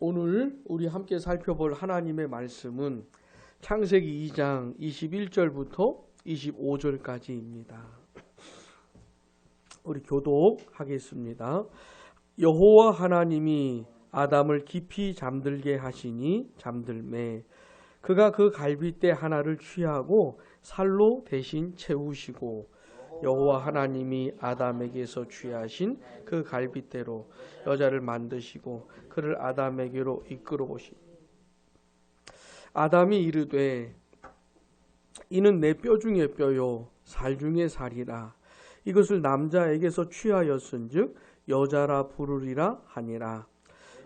오늘 우리 함께 살펴볼 하나님의 말씀은 창세기 2장 21절부터 25절까지입니다. 우리 교독하겠습니다. 여호와 하나님이 아담을 깊이 잠들게 하시니 잠들매 그가 그 갈빗대 하나를 취하고 살로 대신 채우시고 여호와 하나님이 아담에게서 취하신 그 갈빗대로 여자를 만드시고 그를 아담에게로 이끌어 오시니 아담이 이르되 이는 내 뼈 중에 뼈요 살 중에 살이라 이것을 남자에게서 취하였은즉 여자라 부르리라 하니라.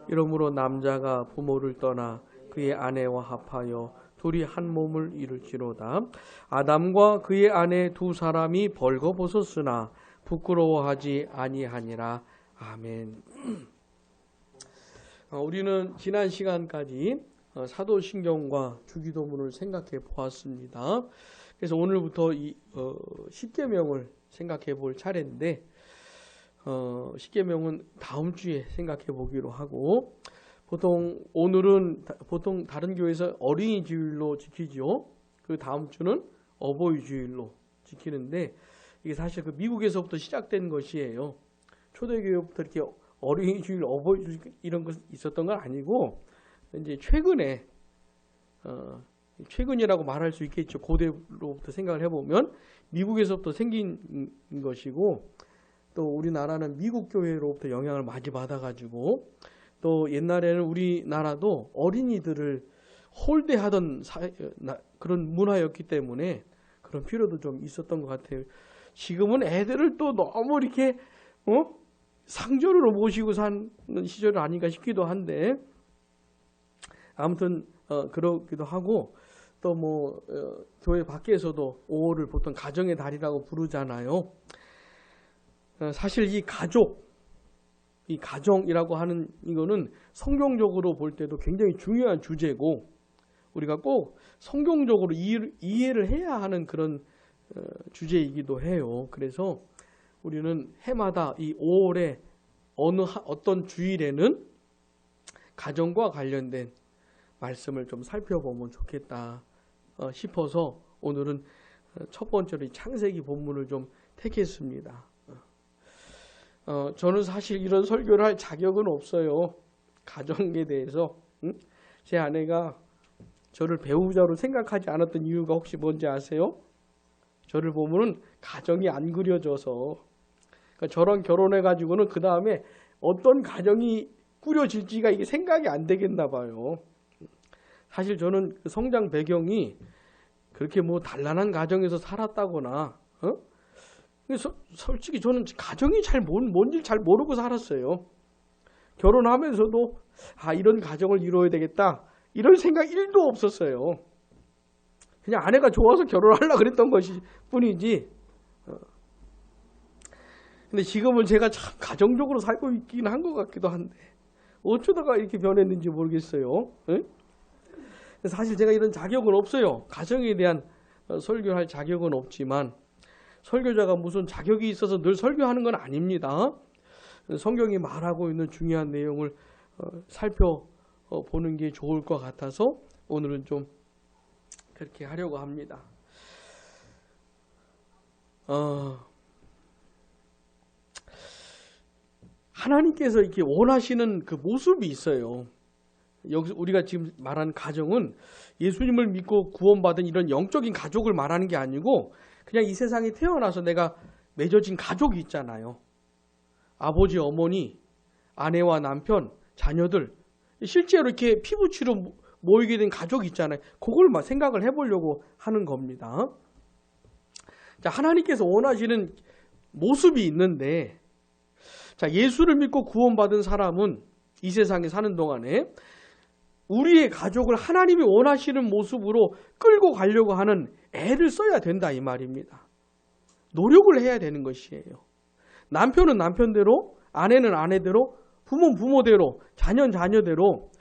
이러므로 남자가 부모를 떠나 그의 아내와 합하여 둘이 한 몸을 이룰지로다. 아담과 그의 아내 두 사람이 벌거벗었으나 부끄러워하지 아니하니라. 아멘. 우리는 지난 시간까지 사도신경과 주기도문을 생각해 보았습니다. 그래서 오늘부터 이 십계명을 생각해 볼 차례인데 십계명은 다음 주에 생각해 보기로 하고 오늘은 보통 다른 교회에서 어린이 주일로 지키죠. 그 다음 주는 어버이 주일로 지키는데 이게 사실 그 미국에서부터 시작된 것이에요. 초대교회부터 이렇게 어린이 주일, 어버이 주일 이런 것 있었던 건 아니고 이제 최근이라고 말할 수 있겠죠. 고대로부터 생각을 해보면 미국에서부터 생긴 것이고 또 우리나라는 미국 교회로부터 영향을 많이 받아가지고 또 옛날에는 우리나라도 어린이들을 홀대하던 그런 문화였기 때문에 그런 필요도 좀 있었던 것 같아요. 지금은 애들을 또 너무 이렇게 상전으로 모시고 사는 시절이 아닌가 싶기도 한데 아무튼 그러기도 하고 또 교회 밖에서도 5월을 보통 가정의 달이라고 부르잖아요. 사실 이 가정이라고 하는 이거는 성경적으로 볼 때도 굉장히 중요한 주제고 우리가 꼭 성경적으로 이해를 해야 하는 그런 주제이기도 해요. 그래서 우리는 해마다 이 5월에 어떤 주일에는 가정과 관련된 말씀을 좀 살펴보면 좋겠다 싶어서 오늘은 첫 번째로 창세기 본문을 좀 택했습니다. 저는 사실 이런 설교를 할 자격은 없어요. 가정에 대해서. 제 아내가 저를 배우자로 생각하지 않았던 이유가 혹시 뭔지 아세요? 저를 보면은 가정이 안 그려져서. 그러니까 저랑 결혼해가지고는 그 다음에 어떤 가정이 꾸려질지가 이게 생각이 안 되겠나 봐요. 사실 저는 그 성장 배경이 그렇게 단란한 가정에서 살았다거나, 솔직히 저는 가정이 뭔지 잘 모르고 살았어요. 결혼하면서도 이런 가정을 이루어야 되겠다 이런 생각 1도 없었어요. 그냥 아내가 좋아서 결혼하려고 그랬던 것이 뿐이지. 근데 지금은 제가 참 가정적으로 살고 있긴 한 것 같기도 한데 어쩌다가 이렇게 변했는지 모르겠어요. 사실 제가 이런 자격은 없어요. 가정에 대한 설교할 자격은 없지만 설교자가 무슨 자격이 있어서 늘 설교하는 건 아닙니다. 성경이 말하고 있는 중요한 내용을 살펴보는 게 좋을 것 같아서 오늘은 좀 그렇게 하려고 합니다. 하나님께서 이렇게 원하시는 그 모습이 있어요. 여기서 우리가 지금 말한 가정은 예수님을 믿고 구원받은 이런 영적인 가족을 말하는 게 아니고 그냥 이 세상에 태어나서 내가 맺어진 가족이 있잖아요. 아버지, 어머니, 아내와 남편, 자녀들 실제로 이렇게 피부치로 모이게 된 가족이 있잖아요. 그걸 생각을 해보려고 하는 겁니다. 자, 하나님께서 원하시는 모습이 있는데 예수를 믿고 구원받은 사람은 이 세상에 사는 동안에 우리의 가족을 하나님이 원하시는 모습으로 끌고 가려고 하는 애를 써야 된다 이 말입니다. 노력을 해야 되는 것이에요. 남편은 남편대로, 아내는 아내대로, 부모는 부모대로, 자녀는 자녀대로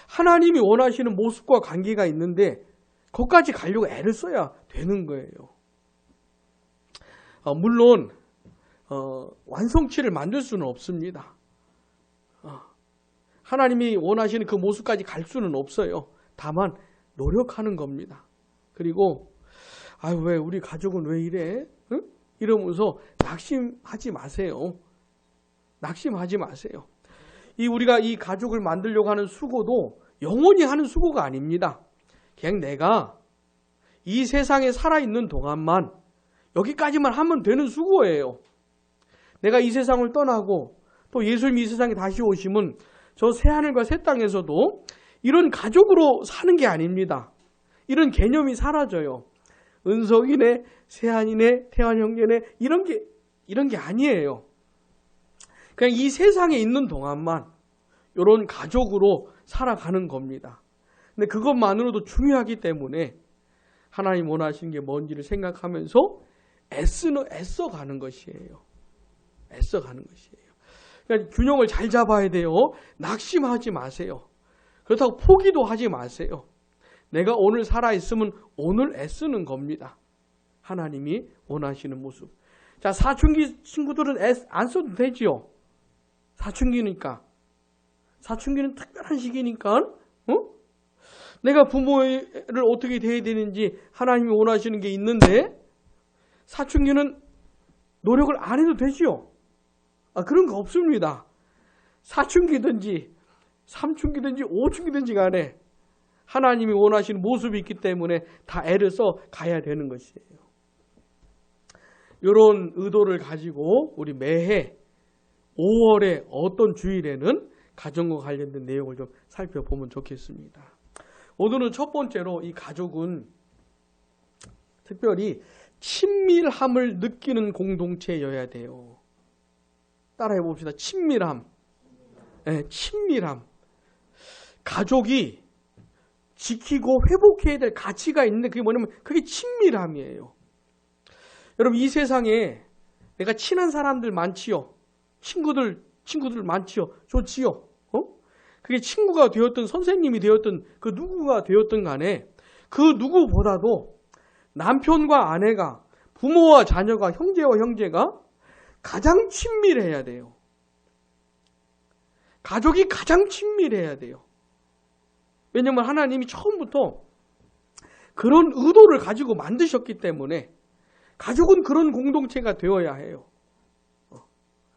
하나님이 원하시는 모습과 관계가 있는데 거기까지 가려고 애를 써야 되는 거예요. 물론 완성치를 만들 수는 없습니다. 하나님이 원하시는 그 모습까지 갈 수는 없어요. 다만 노력하는 겁니다. 그리고 왜 우리 가족은 왜 이래? 응? 이러면서 낙심하지 마세요. 낙심하지 마세요. 우리가 이 가족을 만들려고 하는 수고도 영원히 하는 수고가 아닙니다. 그냥 내가 이 세상에 살아있는 동안만 여기까지만 하면 되는 수고예요. 내가 이 세상을 떠나고 또 예수님이 이 세상에 다시 오시면 저 새하늘과 새 땅에서도 이런 가족으로 사는 게 아닙니다. 이런 개념이 사라져요. 은석이네, 세한이네, 태환 형제네 이런 게 아니에요. 그냥 이 세상에 있는 동안만 이런 가족으로 살아가는 겁니다. 근데 그것만으로도 중요하기 때문에 하나님 원하시는 게 뭔지를 생각하면서 애써가는 것이에요. 애써가는 것이에요. 그러니까 균형을 잘 잡아야 돼요. 낙심하지 마세요. 그렇다고 포기도 하지 마세요. 내가 오늘 살아있으면 오늘 애쓰는 겁니다. 하나님이 원하시는 모습. 자, 사춘기 친구들은 안 써도 되지요. 사춘기니까. 사춘기는 특별한 시기니까. 내가 부모를 어떻게 대해야 되는지 하나님이 원하시는 게 있는데 사춘기는 노력을 안 해도 되지요. 그런 거 없습니다. 사춘기든지 삼춘기든지 오춘기든지 간에 하나님이 원하시는 모습이 있기 때문에 다 애를 써 가야 되는 것이에요. 이런 의도를 가지고 우리 매해 5월에 어떤 주일에는 가정과 관련된 내용을 좀 살펴보면 좋겠습니다. 오늘은 첫 번째로 이 가족은 특별히 친밀함을 느끼는 공동체여야 돼요. 따라해 봅시다. 친밀함. 네, 친밀함. 가족이 지키고 회복해야 될 가치가 있는데 그게 뭐냐면 그게 친밀함이에요. 여러분 이 세상에 내가 친한 사람들 많지요. 친구들 많지요. 좋지요. 그게 친구가 되었든 선생님이 되었든 그 누구가 되었든 간에 그 누구보다도 남편과 아내가 부모와 자녀가 형제와 형제가 가장 친밀해야 돼요. 가족이 가장 친밀해야 돼요. 왜냐하면 하나님이 처음부터 그런 의도를 가지고 만드셨기 때문에 가족은 그런 공동체가 되어야 해요.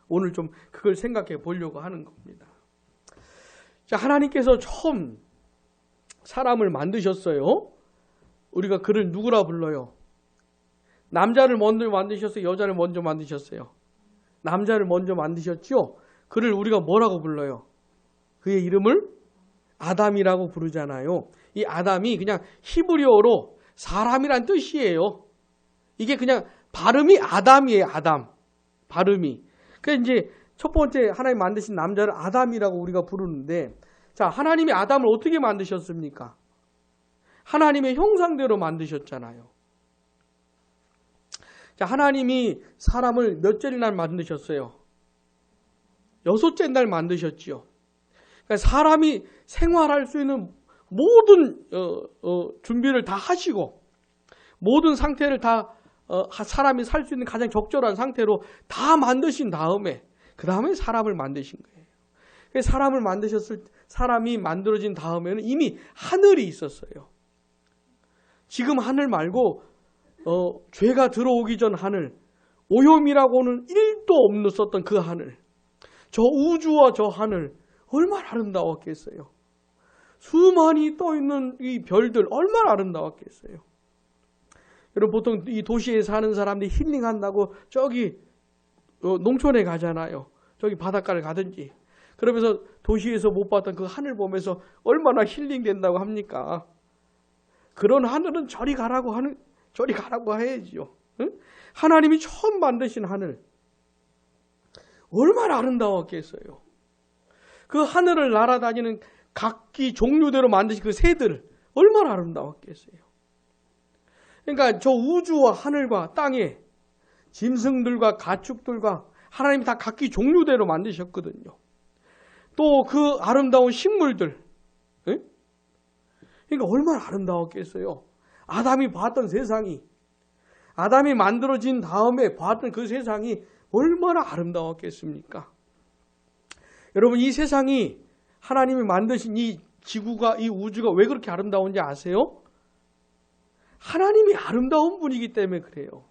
오늘 좀 그걸 생각해 보려고 하는 겁니다. 자, 하나님께서 처음 사람을 만드셨어요. 우리가 그를 누구라 불러요? 남자를 먼저 만드셨어요? 여자를 먼저 만드셨어요? 남자를 먼저 만드셨죠? 그를 우리가 뭐라고 불러요? 그의 이름을 아담이라고 부르잖아요. 이 아담이 그냥 히브리어로 사람이란 뜻이에요. 이게 그냥 발음이 아담이에요. 아담. 발음이. 그래서 이제 첫 번째 하나님 만드신 남자를 아담이라고 우리가 부르는데 자, 하나님이 아담을 어떻게 만드셨습니까? 하나님의 형상대로 만드셨잖아요. 자, 하나님이 사람을 몇째 날 만드셨어요? 6째 날 만드셨지요. 그러니까 사람이 생활할 수 있는 모든 준비를 다 하시고 모든 상태를 다 사람이 살 수 있는 가장 적절한 상태로 다 만드신 다음에 그 다음에 사람을 만드신 거예요. 사람이 만들어진 다음에는 이미 하늘이 있었어요. 지금 하늘 말고 죄가 들어오기 전 하늘, 오염이라고는 1도 없었던 그 하늘, 저 우주와 저 하늘 얼마나 아름다웠겠어요. 수많이 떠있는 이 별들 얼마나 아름다웠겠어요. 여러분 보통 이 도시에 사는 사람들이 힐링한다고 저기 농촌에 가잖아요. 저기 바닷가를 가든지. 그러면서 도시에서 못 봤던 그 하늘 보면서 얼마나 힐링된다고 합니까? 그런 하늘은 저리 가라고 해야지요. 응? 하나님이 처음 만드신 하늘 얼마나 아름다웠겠어요. 그 하늘을 날아다니는 각기 종류대로 만드신 그 새들 얼마나 아름다웠겠어요. 그러니까 저 우주와 하늘과 땅에 짐승들과 가축들과 하나님이 다 각기 종류대로 만드셨거든요. 또 그 아름다운 식물들, 응? 그러니까 얼마나 아름다웠겠어요. 아담이 봤던 세상이, 아담이 만들어진 다음에 봤던 그 세상이 얼마나 아름다웠겠습니까? 여러분 이 세상이 하나님이 만드신 이 지구가, 이 우주가 왜 그렇게 아름다운지 아세요? 하나님이 아름다운 분이기 때문에 그래요.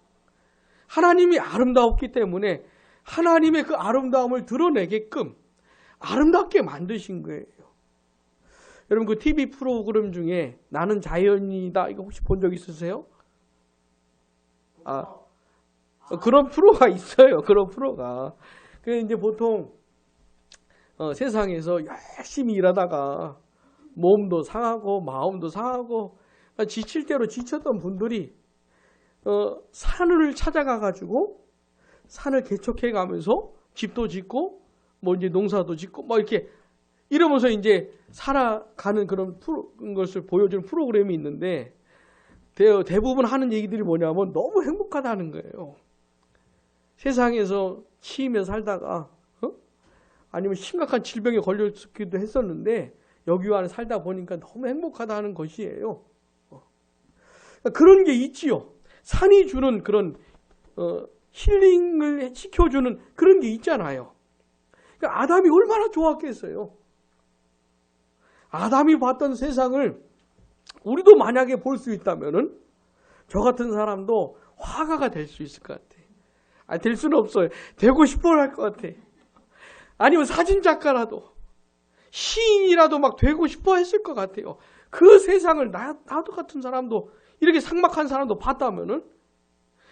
하나님이 아름다웠기 때문에 하나님의 그 아름다움을 드러내게끔 아름답게 만드신 거예요. 여러분 그 TV 프로그램 중에 나는 자연이다 이거 혹시 본 적 있으세요? 그런 프로가 있어요. 그런 프로가. 그 이제 보통 세상에서 열심히 일하다가 몸도 상하고 마음도 상하고 지칠 대로 지쳤던 분들이 산을 찾아가 가지고 산을 개척해 가면서 집도 짓고 뭐 이제 농사도 짓고 뭐 이렇게 이러면서 이제 살아가는 그런 것을 보여주는 프로그램이 있는데 대부분 하는 얘기들이 뭐냐면 너무 행복하다는 거예요. 세상에서 치이며 살다가 아니면 심각한 질병에 걸렸기도 했었는데 여기 안에 살다 보니까 너무 행복하다는 것이에요. 그런 게 있지요. 산이 주는 그런 힐링을 시켜주는 그런 게 있잖아요. 그러니까 아담이 얼마나 좋았겠어요. 아담이 봤던 세상을 우리도 만약에 볼 수 있다면은 저 같은 사람도 화가가 될 수 있을 것 같아. 될 수는 없어요. 되고 싶어 할 것 같아. 아니면 사진작가라도 시인이라도 막 되고 싶어 했을 것 같아요. 그 세상을 나도 같은 사람도 이렇게 삭막한 사람도 봤다면은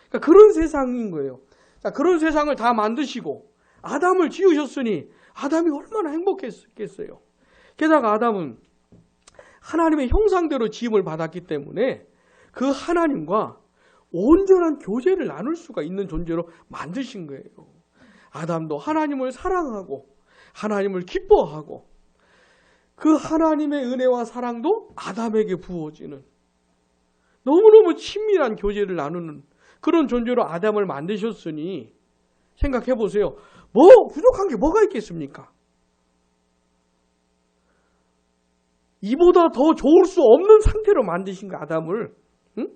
그러니까 그런 세상인 거예요. 자, 그런 세상을 다 만드시고 아담을 지으셨으니 아담이 얼마나 행복했겠어요. 게다가 아담은 하나님의 형상대로 지음을 받았기 때문에 그 하나님과 온전한 교제를 나눌 수가 있는 존재로 만드신 거예요. 아담도 하나님을 사랑하고 하나님을 기뻐하고 그 하나님의 은혜와 사랑도 아담에게 부어지는 너무너무 친밀한 교제를 나누는 그런 존재로 아담을 만드셨으니 생각해 보세요. 뭐 부족한 게 뭐가 있겠습니까? 이보다 더 좋을 수 없는 상태로 만드신 거 아담을. 응?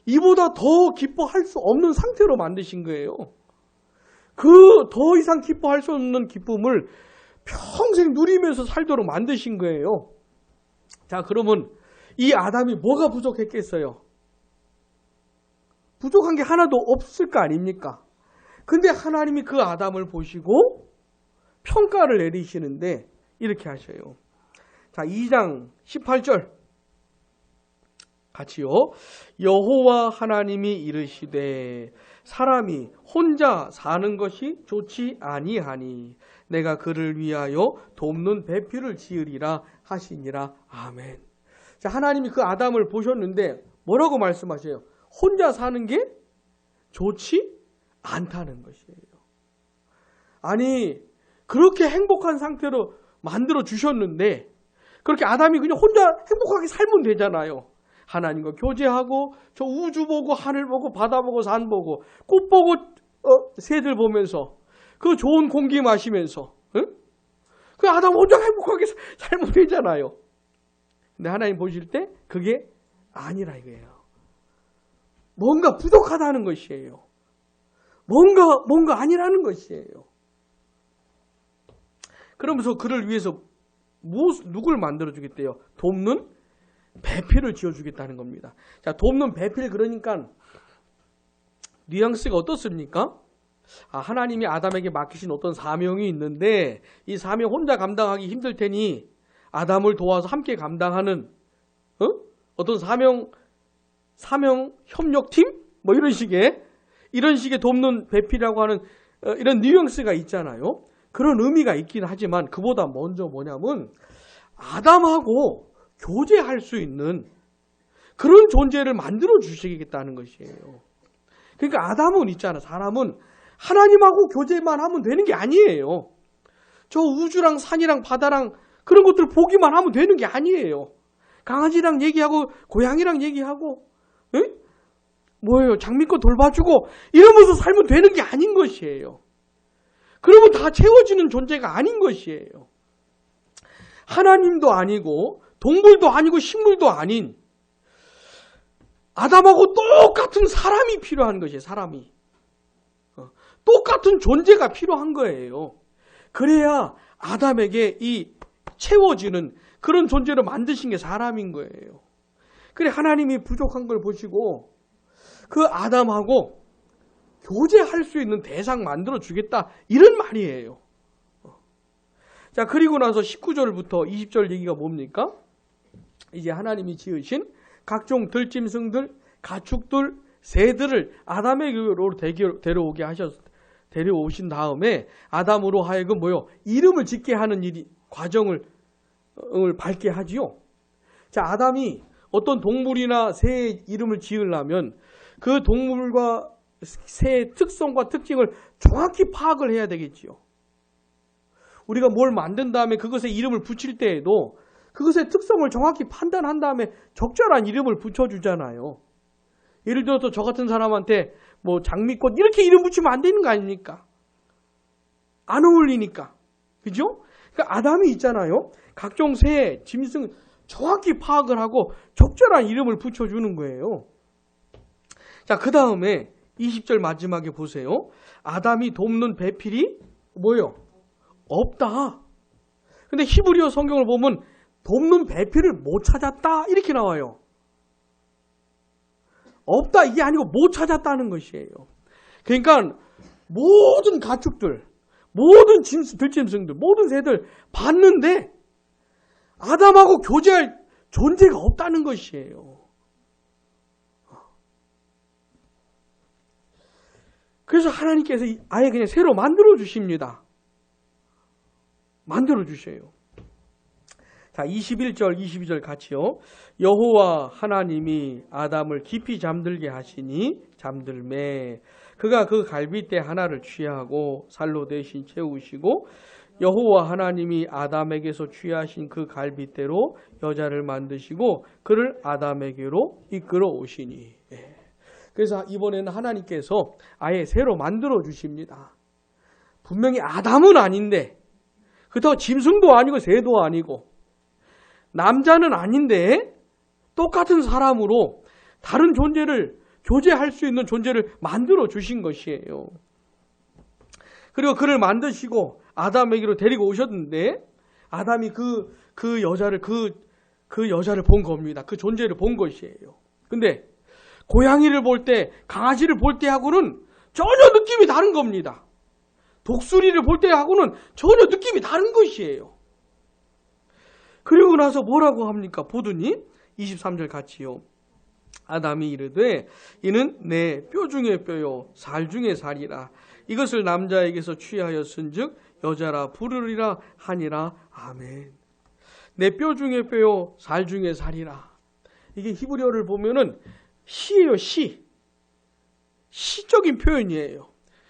이보다 더 기뻐할 수 없는 상태로 만드신 거예요. 그 더 이상 기뻐할 수 없는 기쁨을 평생 누리면서 살도록 만드신 거예요. 자, 그러면 이 아담이 뭐가 부족했겠어요? 부족한 게 하나도 없을 거 아닙니까? 근데 하나님이 그 아담을 보시고 평가를 내리시는데 이렇게 하셔요. 자, 2장 18절 같이요. 여호와 하나님이 이르시되 사람이 혼자 사는 것이 좋지 아니하니 내가 그를 위하여 돕는 배필을 지으리라 하시니라. 아멘. 자, 하나님이 그 아담을 보셨는데 뭐라고 말씀하세요? 혼자 사는 게 좋지 않다는 것이에요. 아니, 그렇게 행복한 상태로 만들어 주셨는데 그렇게 아담이 그냥 혼자 행복하게 살면 되잖아요. 하나님과 교제하고 저 우주 보고 하늘 보고 바다 보고 산 보고 꽃 보고 새들 보면서 그 좋은 공기 마시면서 그 아담 혼자 행복하게 살면 되잖아요. 근데 하나님 보실 때 그게 아니라 이거예요. 뭔가 부족하다는 것이에요. 뭔가 아니라는 것이에요. 그러면서 그를 위해서 누굴 만들어주겠대요? 돕는 배필을 지어주겠다는 겁니다. 자, 돕는 배필 그러니까 뉘앙스가 어떻습니까? 하나님이 아담에게 맡기신 어떤 사명이 있는데 이 사명 혼자 감당하기 힘들 테니 아담을 도와서 함께 감당하는 어떤 사명 협력팀? 뭐 이런 식의 돕는 배필이라고 하는 이런 뉘앙스가 있잖아요. 그런 의미가 있긴 하지만 그보다 먼저 뭐냐면 아담하고 교제할 수 있는 그런 존재를 만들어 주시겠다는 것이에요. 그러니까 아담은 있잖아. 사람은 하나님하고 교제만 하면 되는 게 아니에요. 저 우주랑 산이랑 바다랑 그런 것들 보기만 하면 되는 게 아니에요. 강아지랑 얘기하고 고양이랑 얘기하고 뭐예요? 장미꽃 돌봐주고 이러면서 살면 되는 게 아닌 것이에요. 그러면 다 채워지는 존재가 아닌 것이에요. 하나님도 아니고 동물도 아니고 식물도 아닌 아담하고 똑같은 사람이 필요한 것이에요. 사람이. 똑같은 존재가 필요한 거예요. 그래야 아담에게 이 채워지는 그런 존재로 만드신 게 사람인 거예요. 그래 하나님이 부족한 걸 보시고 그 아담하고 교제할 수 있는 대상 만들어 주겠다 이런 말이에요. 자, 그리고 나서 19절부터 20절 얘기가 뭡니까? 이제 하나님이 지으신 각종 들짐승들, 가축들, 새들을 아담에게로 데려오신 다음에 아담으로 하여금 이름을 짓게 하는 과정을 밟게 하지요. 자, 아담이 어떤 동물이나 새의 이름을 지으려면 그 동물과 새의 특성과 특징을 정확히 파악을 해야 되겠지요. 우리가 뭘 만든 다음에 그것에 이름을 붙일 때에도 그것의 특성을 정확히 판단한 다음에 적절한 이름을 붙여주잖아요. 예를 들어서 저 같은 사람한테 장미꽃 이렇게 이름 붙이면 안 되는 거 아닙니까? 안 어울리니까. 그죠? 그러니까 아담이 있잖아요. 각종 새, 짐승 정확히 파악을 하고 적절한 이름을 붙여주는 거예요. 자, 그 다음에 20절 마지막에 보세요. 아담이 돕는 배필이 뭐예요? 없다. 근데 히브리어 성경을 보면 돕는 배필을 못 찾았다 이렇게 나와요. 없다 이게 아니고 못 찾았다는 것이에요. 그러니까 모든 가축들, 모든 들짐승들, 모든 새들 봤는데 아담하고 교제할 존재가 없다는 것이에요. 그래서 하나님께서 아예 그냥 새로 만들어 주십니다. 만들어 주셔요. 자, 21절, 22절 같이요. 여호와 하나님이 아담을 깊이 잠들게 하시니 잠들매 그가 그 갈빗대 하나를 취하고 살로 대신 채우시고 여호와 하나님이 아담에게서 취하신 그 갈빗대로 여자를 만드시고 그를 아담에게로 이끌어 오시니. 그래서 이번에는 하나님께서 아예 새로 만들어 주십니다. 분명히 아담은 아닌데 그렇다고 짐승도 아니고 새도 아니고 남자는 아닌데 똑같은 사람으로 다른 존재를 교제할 수 있는 존재를 만들어 주신 것이에요. 그리고 그를 만드시고 아담에게로 데리고 오셨는데 아담이 그 여자를 본 겁니다. 그 존재를 본 것이에요. 근데 고양이를 볼 때, 강아지를 볼 때하고는 전혀 느낌이 다른 겁니다. 독수리를 볼 때하고는 전혀 느낌이 다른 것이에요. 그리고 나서 뭐라고 합니까? 보더니 23절 같이요. 아담이 이르되 이는 내 뼈 중에 뼈요 살 중에 살이라. 이것을 남자에게서 취하였은즉 여자라 부르리라 하니라. 아멘. 내 뼈 중에 뼈요 살 중에 살이라. 이게 히브리어를 보면은 시예요. 시적인 표현이에요.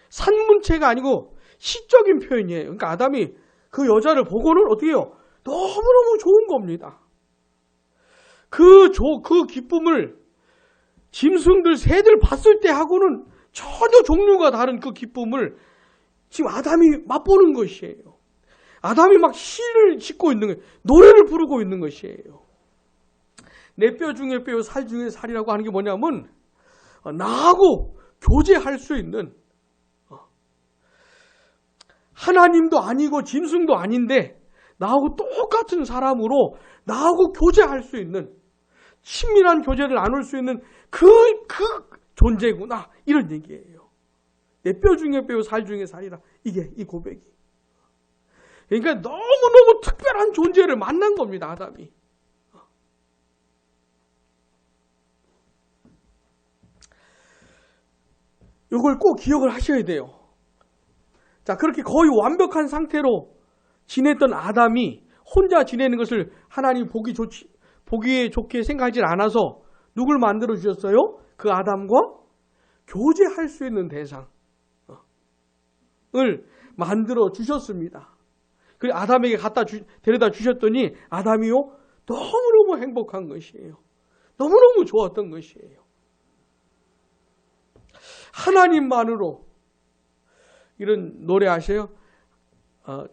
산문체가 아니고 시적인 표현이에요. 그러니까 아담이 그 여자를 보고는 어떻게 해요? 너무너무 좋은 겁니다. 그 기쁨을 짐승들, 새들 봤을 때 하고는 전혀 종류가 다른 그 기쁨을 지금 아담이 맛보는 것이에요. 아담이 막 시를 짓고 있는 거예요. 노래를 부르고 있는 것이에요. 내 뼈 중에 뼈, 살 중에 살이라고 하는 게 뭐냐면 나하고 교제할 수 있는 하나님도 아니고 짐승도 아닌데 나하고 똑같은 사람으로 나하고 교제할 수 있는 친밀한 교제를 나눌 수 있는 그 존재구나 이런 얘기예요. 내 뼈 중에 뼈, 살 중에 살이라. 이게 이 고백이. 그러니까 너무너무 특별한 존재를 만난 겁니다. 아담이. 이걸 꼭 기억을 하셔야 돼요. 자, 그렇게 거의 완벽한 상태로 지냈던 아담이 혼자 지내는 것을 하나님 보기에 좋게 생각하지 않아서 누굴 만들어 주셨어요? 그 아담과 교제할 수 있는 대상을 만들어 주셨습니다. 그리고 아담에게 데려다 주셨더니 아담이요 너무너무 행복한 것이에요. 너무너무 좋았던 것이에요. 하나님만으로 이런 노래 아세요?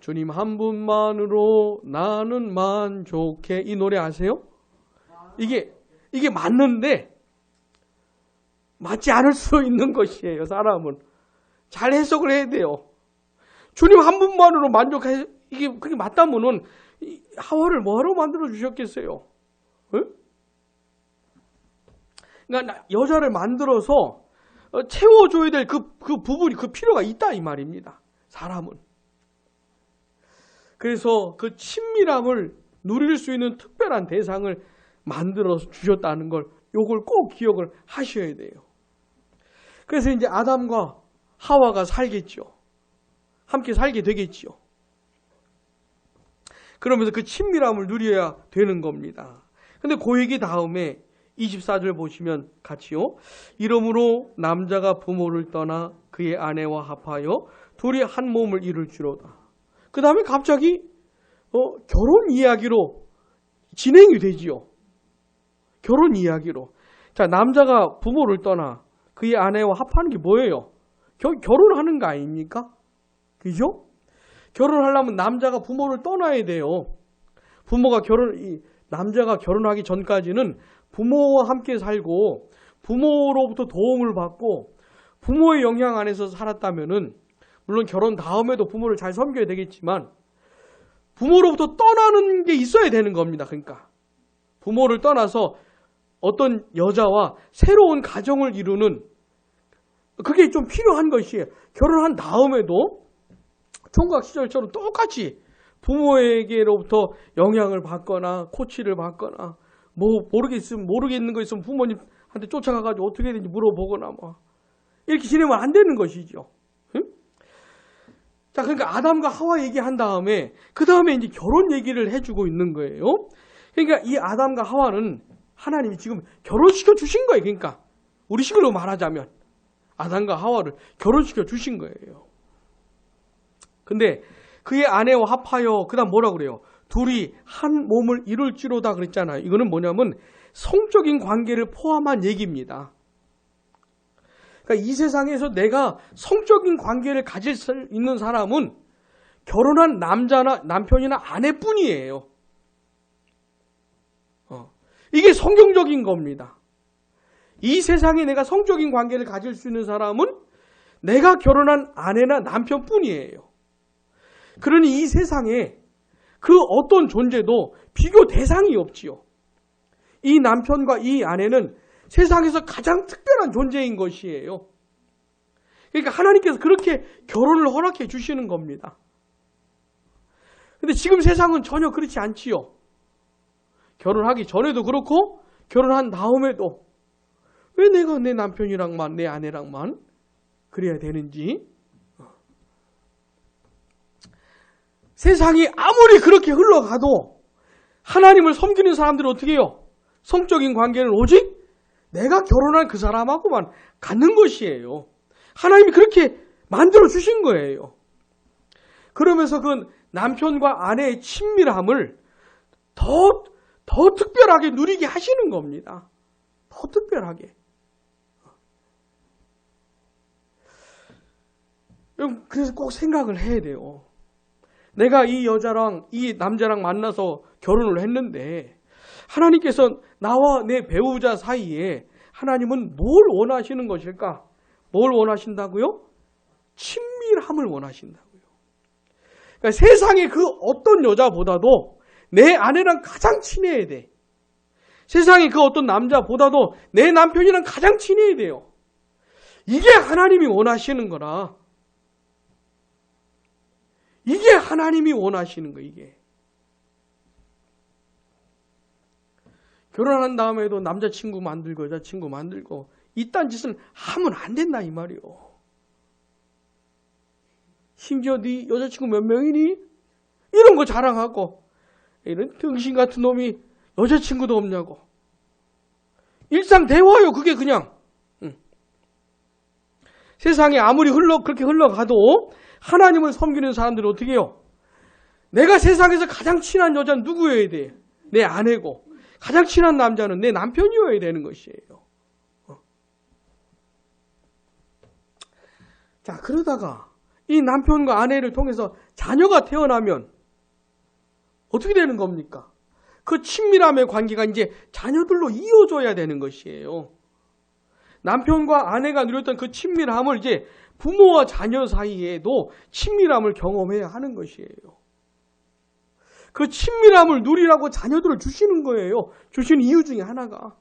주님 한 분만으로 나는 만족해. 이 노래 아세요? 이게 맞는데 맞지 않을 수 있는 것이에요. 사람은 잘 해석을 해야 돼요. 주님 한 분만으로 만족해 이게 그게 맞다면은 하와를 뭐하러 만들어 주셨겠어요? 응? 그러니까 여자를 만들어서 채워줘야 될 그 부분이 그 필요가 있다 이 말입니다. 사람은. 그래서 그 친밀함을 누릴 수 있는 특별한 대상을 만들어 주셨다는 걸 요걸 꼭 기억을 하셔야 돼요. 그래서 이제 아담과 하와가 살겠죠. 함께 살게 되겠죠. 그러면서 그 친밀함을 누려야 되는 겁니다. 근데 그 얘기 다음에 24절 보시면 같이요. 이러므로 남자가 부모를 떠나 그의 아내와 합하여 둘이 한 몸을 이룰지로다. 그 다음에 갑자기 결혼 이야기로 진행이 되지요. 결혼 이야기로. 자, 남자가 부모를 떠나 그의 아내와 합하는 게 뭐예요? 결혼하는 거 아닙니까? 그죠? 결혼하려면 남자가 부모를 떠나야 돼요. 남자가 결혼하기 전까지는 부모와 함께 살고 부모로부터 도움을 받고 부모의 영향 안에서 살았다면은 물론 결혼 다음에도 부모를 잘 섬겨야 되겠지만 부모로부터 떠나는 게 있어야 되는 겁니다. 그러니까 부모를 떠나서 어떤 여자와 새로운 가정을 이루는 그게 좀 필요한 것이에요. 결혼한 다음에도 총각 시절처럼 똑같이 부모에게로부터 영향을 받거나 코치를 받거나 뭐 모르겠는 거 있으면 부모님한테 쫓아가가지고 어떻게 되는지 물어보거나 뭐 이렇게 지내면 안 되는 것이죠. 응? 자, 그러니까 아담과 하와 얘기한 다음에 그 다음에 이제 결혼 얘기를 해주고 있는 거예요. 그러니까 이 아담과 하와는 하나님이 지금 결혼시켜 주신 거예요. 그러니까 우리 식으로 말하자면 아담과 하와를 결혼시켜 주신 거예요. 근데 그의 아내와 합하여 그다음 뭐라 그래요? 둘이 한 몸을 이룰지로다 그랬잖아요. 이거는 뭐냐면 성적인 관계를 포함한 얘기입니다. 그러니까 이 세상에서 내가 성적인 관계를 가질 수 있는 사람은 결혼한 남편이나 아내뿐이에요. 이게 성경적인 겁니다. 이 세상에 내가 성적인 관계를 가질 수 있는 사람은 내가 결혼한 아내나 남편뿐이에요. 그러니 이 세상에 그 어떤 존재도 비교 대상이 없지요. 이 남편과 이 아내는 세상에서 가장 특별한 존재인 것이에요. 그러니까 하나님께서 그렇게 결혼을 허락해 주시는 겁니다. 근데 지금 세상은 전혀 그렇지 않지요. 결혼하기 전에도 그렇고 결혼한 다음에도 왜 내가 내 남편이랑만 내 아내랑만 그래야 되는지. 세상이 아무리 그렇게 흘러가도 하나님을 섬기는 사람들은 어떻게 해요? 성적인 관계는 오직 내가 결혼한 그 사람하고만 갖는 것이에요. 하나님이 그렇게 만들어 주신 거예요. 그러면서 그 남편과 아내의 친밀함을 더 특별하게 누리게 하시는 겁니다. 더 특별하게. 그래서 꼭 생각을 해야 돼요. 내가 이 여자랑 이 남자랑 만나서 결혼을 했는데 하나님께서 나와 내 배우자 사이에 하나님은 뭘 원하시는 것일까? 뭘 원하신다고요? 친밀함을 원하신다고요. 그러니까 세상에 그 어떤 여자보다도 내 아내랑 가장 친해야 돼. 세상에 그 어떤 남자보다도 내 남편이랑 가장 친해야 돼요. 이게 하나님이 원하시는 거라. 이게 하나님이 원하시는 거 이게. 결혼한 다음에도 남자친구 만들고 여자친구 만들고 이딴 짓은 하면 안 된다 이 말이요. 심지어 네 여자친구 몇 명이니? 이런 거 자랑하고 이런 등신 같은 놈이 여자친구도 없냐고. 일상 대화요 그게 그냥. 세상에 아무리 그렇게 흘러가도 하나님을 섬기는 사람들은 어떻게 해요? 내가 세상에서 가장 친한 여자는 누구여야 돼? 내 아내고 가장 친한 남자는 내 남편이어야 되는 것이에요. 자, 그러다가 이 남편과 아내를 통해서 자녀가 태어나면 어떻게 되는 겁니까? 그 친밀함의 관계가 이제 자녀들로 이어져야 되는 것이에요. 남편과 아내가 누렸던 그 친밀함을 이제 부모와 자녀 사이에도 친밀함을 경험해야 하는 것이에요. 그 친밀함을 누리라고 자녀들을 주시는 거예요. 주시는 이유 중에 하나가.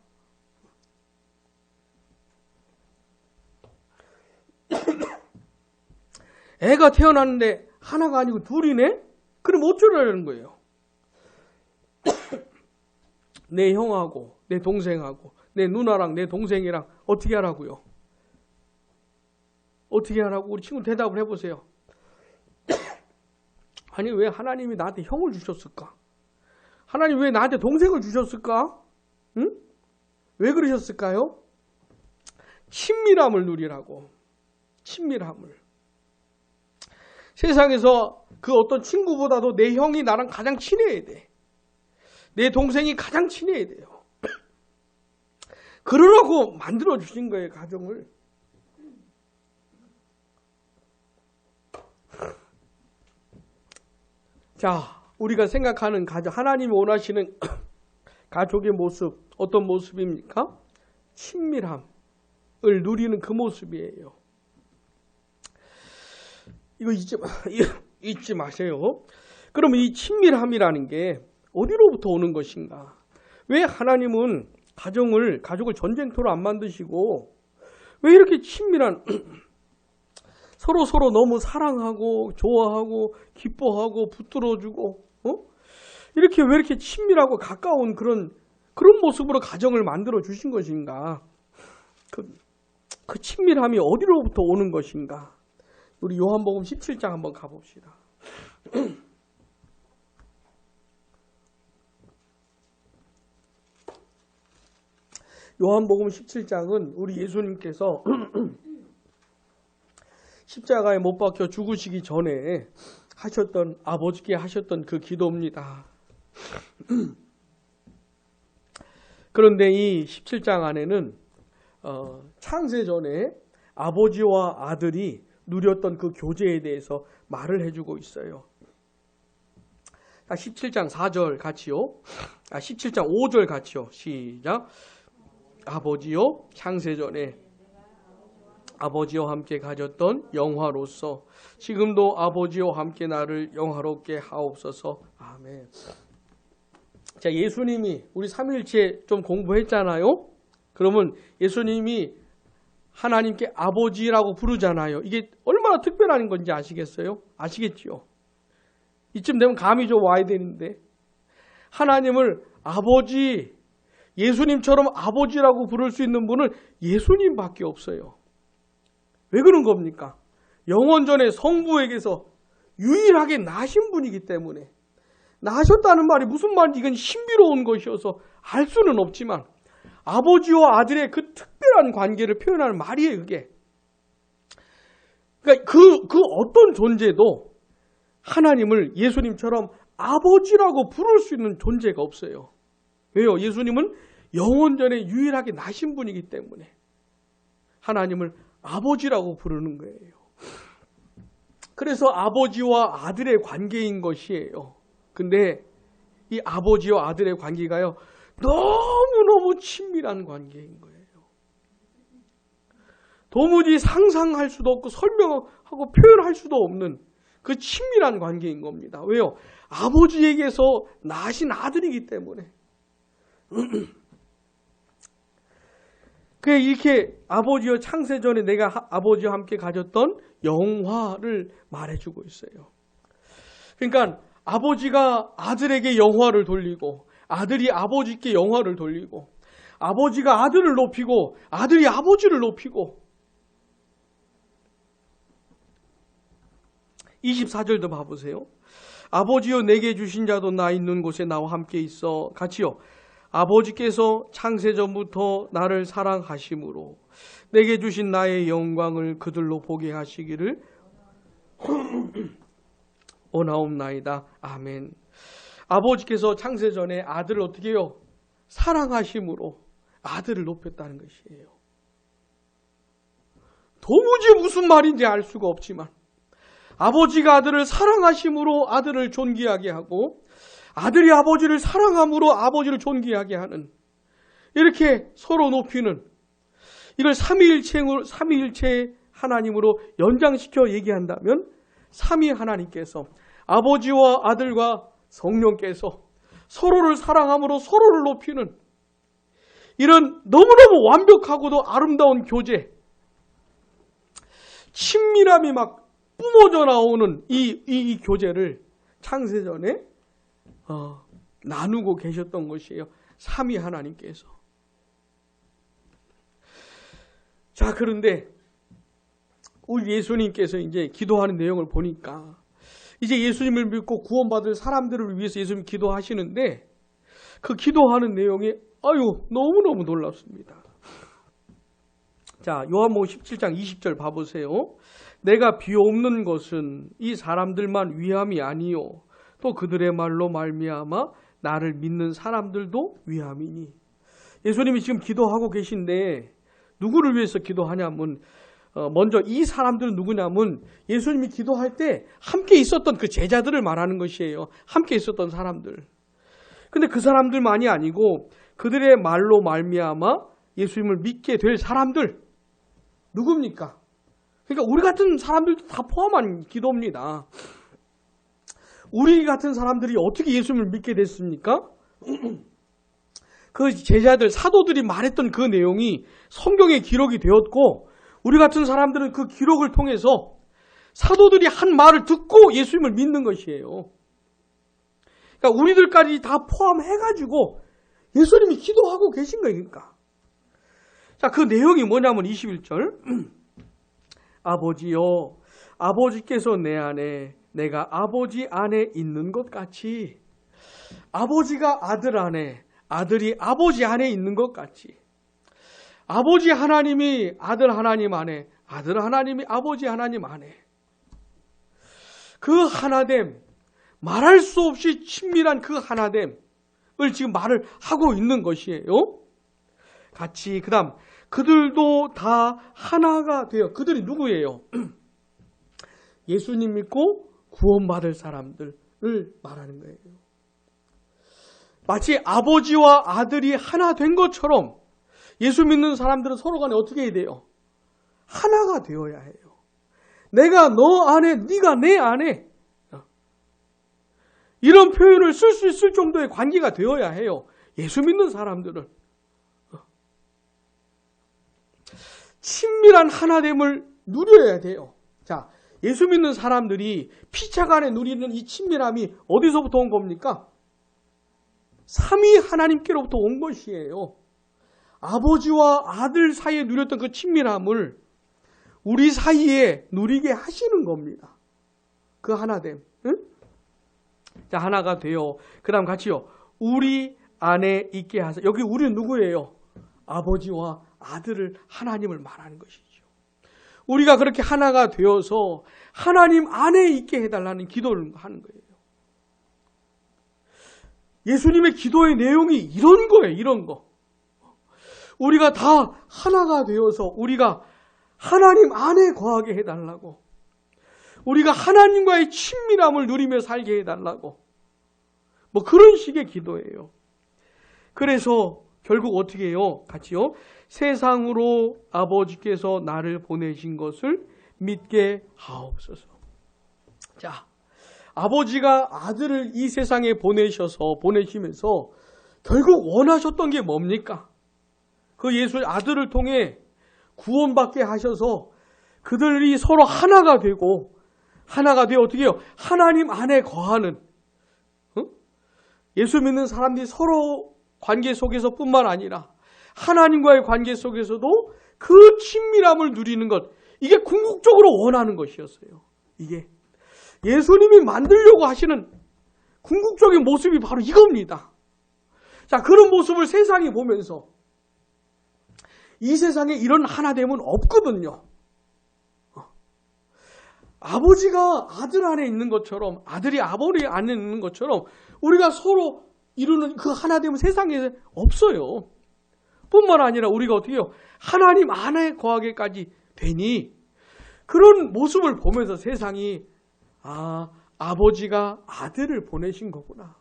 애가 태어났는데 하나가 아니고 둘이네? 그럼 어쩌라는 거예요? 내 형하고 내 동생하고 내 누나랑 내 동생이랑 어떻게 하라고요? 어떻게 하라고? 우리 친구 대답을 해보세요. 아니 왜 하나님이 나한테 형을 주셨을까? 하나님 왜 나한테 동생을 주셨을까? 응? 왜 그러셨을까요? 친밀함을 누리라고. 친밀함을. 세상에서 그 어떤 친구보다도 내 형이 나랑 가장 친해야 돼. 내 동생이 가장 친해야 돼요. 그러라고 만들어 주신 거예요, 가정을. 자, 우리가 생각하는 가정, 하나님이 원하시는 가족의 모습, 어떤 모습입니까? 친밀함을 누리는 그 모습이에요. 이거 잊지 마세요. 그러면 이 친밀함이라는 게 어디로부터 오는 것인가? 왜 하나님은 가족을 전쟁터로 안 만드시고 왜 이렇게 친밀한 서로 너무 사랑하고 좋아하고 기뻐하고 붙들어주고 이렇게 왜 이렇게 친밀하고 가까운 그런 모습으로 가정을 만들어 주신 것인가? 그 친밀함이 어디로부터 오는 것인가? 우리 요한복음 17장 한번 가봅시다. 요한복음 17장은 우리 예수님께서 십자가에 못 박혀 죽으시기 전에 아버지께 하셨던 그 기도입니다. 그런데 이 17장 안에는 창세 전에 아버지와 아들이 누렸던 그 교제에 대해서 말을 해주고 있어요. 17장 4절 같이요. 17장 5절 같이요. 시작. 아버지요, 창세 전에 아버지와 함께 가졌던 영화로서 지금도 아버지와 함께 나를 영화롭게 하옵소서. 아멘. 자, 예수님이 우리 삼위일체 좀 공부했잖아요. 그러면 예수님이 하나님께 아버지라고 부르잖아요. 이게 얼마나 특별한 건지 아시겠어요? 아시겠지요? 이쯤 되면 감이 좀 와야 되는데 하나님을 아버지, 예수님처럼 아버지라고 부를 수 있는 분은 예수님밖에 없어요. 왜 그런 겁니까? 영원전에 성부에게서 유일하게 나신 분이기 때문에. 나셨다는 말이 무슨 말인지 이건 신비로운 것이어서 알 수는 없지만 아버지와 아들의 그 특별한 관계를 표현하는 말이에요, 그게. 그러니까 그 어떤 존재도 하나님을 예수님처럼 아버지라고 부를 수 있는 존재가 없어요. 왜요? 예수님은 영원전에 유일하게 나신 분이기 때문에 하나님을 아버지라고 부르는 거예요. 그래서 아버지와 아들의 관계인 것이에요. 근데 이 아버지와 아들의 관계가요, 너무너무 친밀한 관계인 거예요. 도무지 상상할 수도 없고 설명하고 표현할 수도 없는 그 친밀한 관계인 겁니다. 왜요? 아버지에게서 나신 아들이기 때문에. 이렇게 아버지와 창세전에 내가 아버지와 함께 가졌던 영화를 말해주고 있어요. 그러니까 아버지가 아들에게 영화를 돌리고 아들이 아버지께 영화를 돌리고 아버지가 아들을 높이고 아들이 아버지를 높이고 24절도 봐보세요. 아버지여 내게 주신 자도 나 있는 곳에 나와 함께 있어. 같이요. 아버지께서 창세전부터 나를 사랑하심으로 내게 주신 나의 영광을 그들로 보게 하시기를 원하옵나이다. 아멘. 아버지께서 창세전에 아들을 어떻게 해요? 사랑하심으로 아들을 높였다는 것이에요. 도무지 무슨 말인지 알 수가 없지만 아버지가 아들을 사랑하심으로 아들을 존귀하게 하고 아들이 아버지를 사랑함으로 아버지를 존귀하게 하는, 이렇게 서로 높이는, 이걸 삼위일체 하나님으로 연장시켜 얘기한다면 삼위 하나님께서 아버지와 아들과 성령께서 서로를 사랑함으로 서로를 높이는 이런 너무너무 완벽하고도 아름다운 교제, 친밀함이 막 뿜어져 나오는 이 교제를 창세전에 나누고 계셨던 것이에요. 삼위 하나님께서. 자, 그런데 우리 예수님께서 이제 기도하는 내용을 보니까 이제 예수님을 믿고 구원받을 사람들을 위해서 예수님 기도하시는데 그 기도하는 내용이 너무너무 놀랍습니다. 자, 요한복음 17장 20절 봐보세요. 내가 비옵는 것은 이 사람들만 위함이 아니요 또 그들의 말로 말미암아 나를 믿는 사람들도 위함이니. 예수님이 지금 기도하고 계신데 누구를 위해서 기도하냐면 먼저 이 사람들은 누구냐면 예수님이 기도할 때 함께 있었던 그 제자들을 말하는 것이에요. 함께 있었던 사람들. 근데 그 사람들만이 아니고 그들의 말로 말미암아 예수님을 믿게 될 사람들. 누굽니까? 그러니까 우리 같은 사람들도 다 포함한 기도입니다. 우리 같은 사람들이 어떻게 예수님을 믿게 됐습니까? 그 제자들, 사도들이 말했던 그 내용이 성경에 기록이 되었고 우리 같은 사람들은 그 기록을 통해서 사도들이 한 말을 듣고 예수님을 믿는 것이에요. 그러니까 우리들까지 다 포함해가지고 예수님이 기도하고 계신 거니까. 자, 그 내용이 뭐냐면 21절. 아버지여, 아버지께서 내 안에, 내가 아버지 안에 있는 것 같이, 아버지가 아들 안에, 아들이 아버지 안에 있는 것 같이, 아버지 하나님이 아들 하나님 안에, 아들 하나님이 아버지 하나님 안에, 그 하나됨, 말할 수 없이 친밀한 그 하나됨을 지금 말을 하고 있는 것이에요. 같이, 그 다음 그들도 다 하나가 되어. 그들이 누구예요? 예수님 믿고 구원받을 사람들을 말하는 거예요. 마치 아버지와 아들이 하나 된 것처럼 예수 믿는 사람들은 서로 간에 어떻게 해야 돼요? 하나가 되어야 해요. 내가 너 안에, 네가 내 안에. 이런 표현을 쓸 수 있을 정도의 관계가 되어야 해요. 예수 믿는 사람들은. 친밀한 하나됨을 누려야 돼요. 자, 예수 믿는 사람들이 피차 간에 누리는 이 친밀함이 어디서부터 온 겁니까? 삼위 하나님께로부터 온 것이에요. 아버지와 아들 사이에 누렸던 그 친밀함을 우리 사이에 누리게 하시는 겁니다. 그 하나됨. 응? 자, 하나가 되어. 그 다음 같이요. 우리 안에 있게 하세요. 여기 우리는 누구예요? 아버지와 아들을, 하나님을 말하는 것이죠. 우리가 그렇게 하나가 되어서 하나님 안에 있게 해달라는 기도를 하는 거예요. 예수님의 기도의 내용이 이런 거예요. 이런 거. 우리가 다 하나가 되어서 우리가 하나님 안에 거하게 해달라고. 우리가 하나님과의 친밀함을 누리며 살게 해달라고. 뭐 그런 식의 기도예요. 그래서 결국 어떻게 해요? 같이요. 세상으로 아버지께서 나를 보내신 것을 믿게 하옵소서. 자, 아버지가 아들을 이 세상에 보내시면서 결국 원하셨던 게 뭡니까? 그 예수 아들을 통해 구원받게 하셔서 그들이 서로 하나가 되고 어떻게 해요? 하나님 안에 거하는, 예수 믿는 사람들이 서로 관계 속에서 뿐만 아니라 하나님과의 관계 속에서도 그 친밀함을 누리는 것, 이게 궁극적으로 원하는 것이었어요. 이게 예수님이 만들려고 하시는 궁극적인 모습이 바로 이겁니다. 자, 그런 모습을 세상이 보면서 이 세상에 이런 하나됨은 없거든요. 아버지가 아들 안에 있는 것처럼, 아들이 아버지 안에 있는 것처럼 우리가 서로 이루는 그 하나됨은 세상에 없어요. 뿐만 아니라 우리가 어떻게 해요? 하나님 안에 거하게까지 되니 그런 모습을 보면서 세상이 아버지가 아들을 보내신 거구나.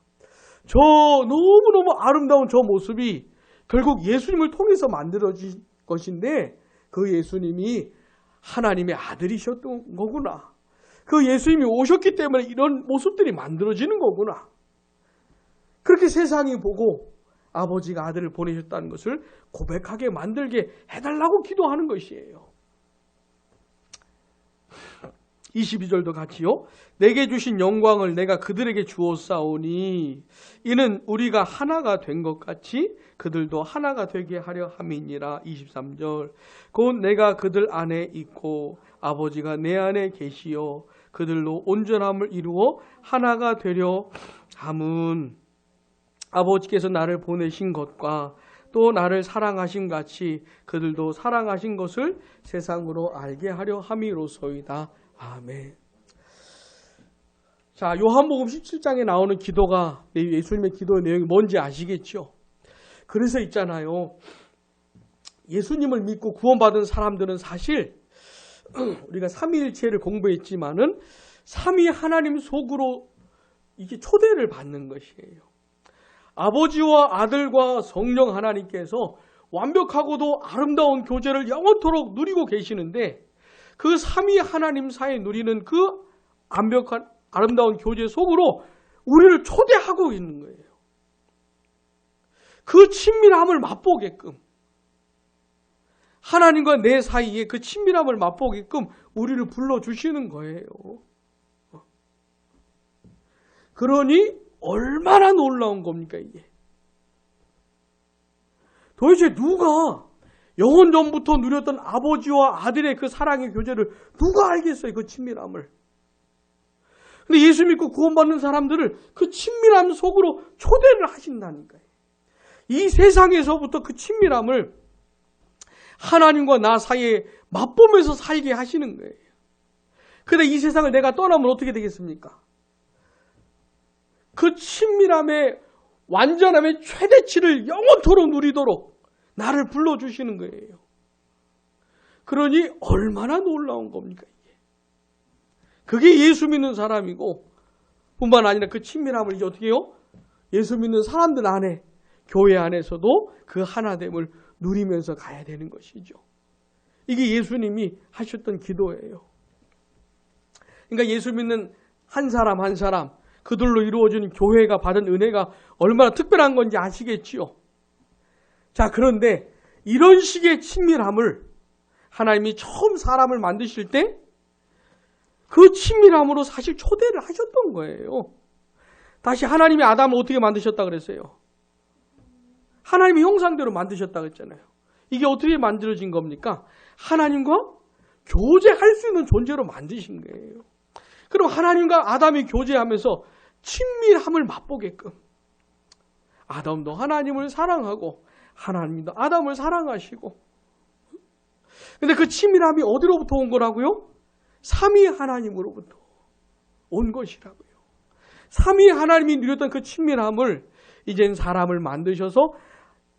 저 너무너무 아름다운 저 모습이 결국 예수님을 통해서 만들어진 것인데 그 예수님이 하나님의 아들이셨던 거구나. 그 예수님이 오셨기 때문에 이런 모습들이 만들어지는 거구나. 그렇게 세상이 보고 아버지가 아들을 보내셨다는 것을 고백하게 만들게 해달라고 기도하는 것이에요. 22절도 같이요. 내게 주신 영광을 내가 그들에게 주었사오니 이는 우리가 하나가 된 것 같이 그들도 하나가 되게 하려 함이니라. 23절 곧 내가 그들 안에 있고 아버지가 내 안에 계시어 그들로 온전함을 이루어 하나가 되려 함은 아버지께서 나를 보내신 것과 또 나를 사랑하신 같이 그들도 사랑하신 것을 세상으로 알게 하려 함이로소이다. 아멘. 자, 요한복음 17장에 나오는 기도가 예수님의 기도의 내용이 뭔지 아시겠죠? 그래서 있잖아요. 예수님을 믿고 구원받은 사람들은 사실 우리가 삼위일체를 공부했지만은 삼위 하나님 속으로 이게 초대를 받는 것이에요. 아버지와 아들과 성령 하나님께서 완벽하고도 아름다운 교제를 영원토록 누리고 계시는데 그 삼위 하나님 사이에 누리는 그 완벽한 아름다운 교제 속으로 우리를 초대하고 있는 거예요. 그 친밀함을 맛보게끔 하나님과 내 사이에 그 친밀함을 맛보게끔 우리를 불러주시는 거예요. 그러니 얼마나 놀라운 겁니까 이게. 도대체 누가 영원 전부터 누렸던 아버지와 아들의 그 사랑의 교제를 누가 알겠어요, 그 친밀함을. 근데 예수 믿고 구원받는 사람들을 그 친밀함 속으로 초대를 하신다니까요. 이 세상에서부터 그 친밀함을 하나님과 나 사이에 맛보면서 살게 하시는 거예요. 근데 이 세상을 내가 떠나면 어떻게 되겠습니까? 그 친밀함의 완전함의 최대치를 영원토록 누리도록 나를 불러주시는 거예요. 그러니 얼마나 놀라운 겁니까 이게. 그게 예수 믿는 사람이고 뿐만 아니라 그 친밀함을 이제 어떻게 해요? 예수 믿는 사람들 안에 교회 안에서도 그 하나됨을 누리면서 가야 되는 것이죠. 이게 예수님이 하셨던 기도예요. 그러니까 예수 믿는 한 사람 한 사람 그들로 이루어지는 교회가 받은 은혜가 얼마나 특별한 건지 아시겠지요? 자, 그런데 이런 식의 친밀함을 하나님이 처음 사람을 만드실 때 그 친밀함으로 사실 초대를 하셨던 거예요. 다시 하나님이 아담을 어떻게 만드셨다 그랬어요? 하나님의 형상대로 만드셨다 그랬잖아요. 이게 어떻게 만들어진 겁니까? 하나님과 교제할 수 있는 존재로 만드신 거예요. 그럼 하나님과 아담이 교제하면서 친밀함을 맛보게끔 아담도 하나님을 사랑하고 하나님도 아담을 사랑하시고 근데 그 친밀함이 어디로부터 온 거라고요? 삼위 하나님으로부터 온 것이라고요. 삼위 하나님이 누렸던 그 친밀함을 이젠 사람을 만드셔서